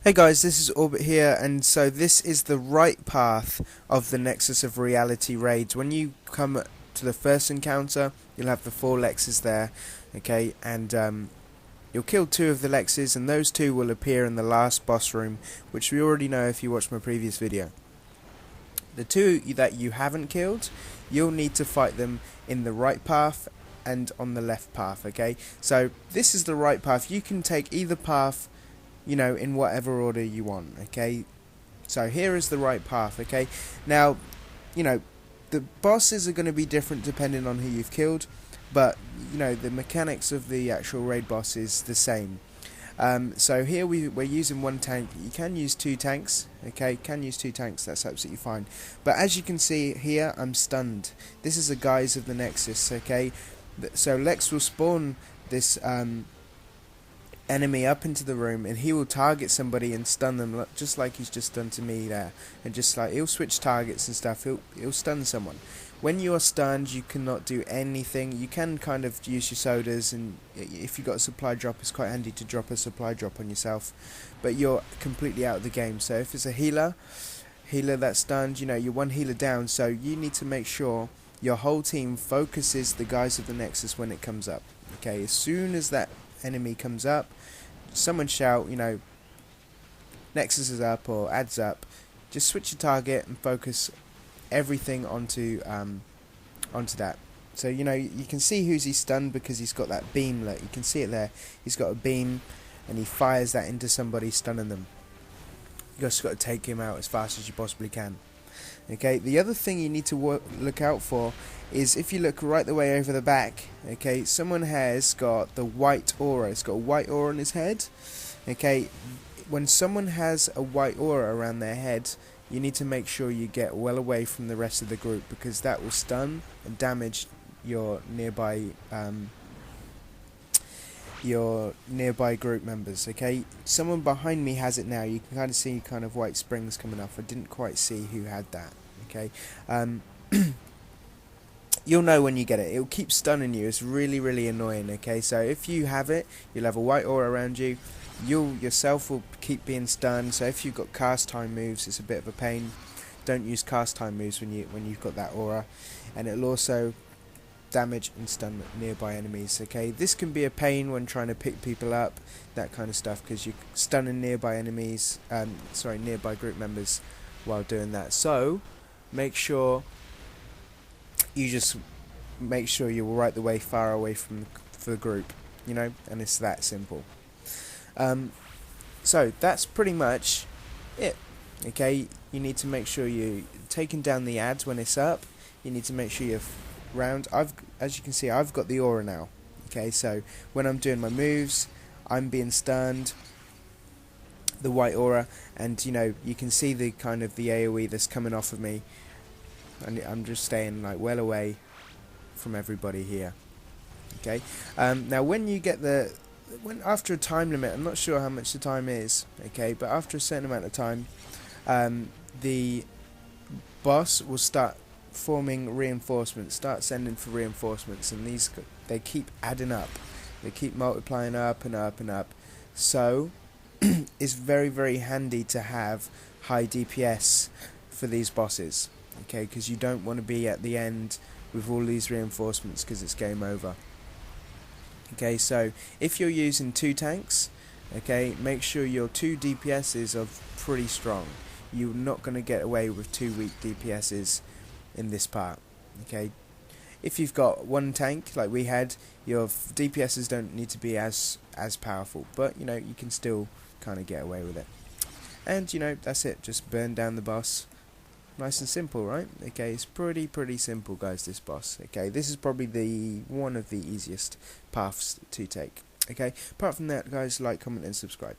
Hey guys, this is Orbit here, and so this is the right path of the Nexus of Reality raids. When you come to the first encounter, you'll have the 4 Lexes there, okay, and you'll kill 2 of the Lexes, and those 2 will appear in the last boss room, which we already know if you watched my previous video. The 2 that you haven't killed, you'll need to fight them in the right path and on the left path, okay? So this is the right path. You can take either path, you know, in whatever order you want, okay? So here is the right path, okay? Now, you know, the bosses are going to be different depending on who you've killed, but, you know, the mechanics of the actual raid boss is the same. So here we're using 1 tank. You can use 2 tanks, okay? Can use 2 tanks, that's absolutely fine. But as you can see here, I'm stunned. This is a guise of the Nexus, okay? So Lex will spawn this enemy up into the room, and he will target somebody and stun them, just like he's just done to me there. And just like he'll switch targets and stuff, he'll stun someone. When you are stunned, you cannot do anything. You can kind of use your sodas, and if you've got a supply drop, it's quite handy to drop a supply drop on yourself, but you're completely out of the game. So if it's a healer that's stunned, you know, you're 1 healer down, so you need to make sure your whole team focuses the guys of the Nexus when it comes up, okay? As soon as that enemy comes up, someone shout, you know, Nexus is up or adds up. Just switch your target and focus everything onto that. So, you know, you can see who's he stunned because he's got that beam. Look, you can see it there. He's got a beam and he fires that into somebody, stunning them. You just got to take him out as fast as you possibly can. Okay, the other thing you need to look out for is if you look right the way over the back, okay, someone has got the white aura. It's got a white aura on his head. Okay, when someone has a white aura around their head, you need to make sure you get well away from the rest of the group, because that will stun and damage your nearby group members, okay? Someone behind me has it now. You can kind of see kind of white springs coming off. I didn't quite see who had that, okay? You'll know when you get it. It'll keep stunning you. It's really, really annoying, okay? So if you have it, you'll have a white aura around you. You yourself will keep being stunned. So if you've got cast time moves, it's a bit of a pain. Don't use cast time moves when you've got that aura, and it'll also damage and stun nearby enemies, okay? This can be a pain when trying to pick people up, that kind of stuff, because you're stunning nearby enemies, nearby group members while doing that. So make sure you're right the way far away from the group, you know, and it's that simple. So that's pretty much it, okay? You need to make sure you're taking down the ads when it's up. You need to make sure you're round. As you can see, I've got the aura now, okay? So when I'm doing my moves, I'm being stunned, the white aura, and you know, you can see the kind of the AoE that's coming off of me, and I'm just staying like well away from everybody here, okay? Now when you get after a time limit, I'm not sure how much the time is, okay, but after a certain amount of time, the boss will start forming reinforcements, start sending for reinforcements, and they keep adding up, they keep multiplying up and up and up. So it's very, very handy to have high DPS for these bosses, okay, because you don't want to be at the end with all these reinforcements, because it's game over. Okay, so if you're using 2 tanks, okay, make sure your 2 DPSs are pretty strong. You're not going to get away with 2 weak DPSs in this part, okay? If you've got 1 tank like we had, your DPSs don't need to be as powerful, but you know, you can still kind of get away with it. And you know, that's it, just burn down the boss. Nice and simple, right? Okay, it's pretty simple, guys, this boss. Okay, this is probably one of the easiest paths to take. Okay, apart from that, guys, like, comment and subscribe.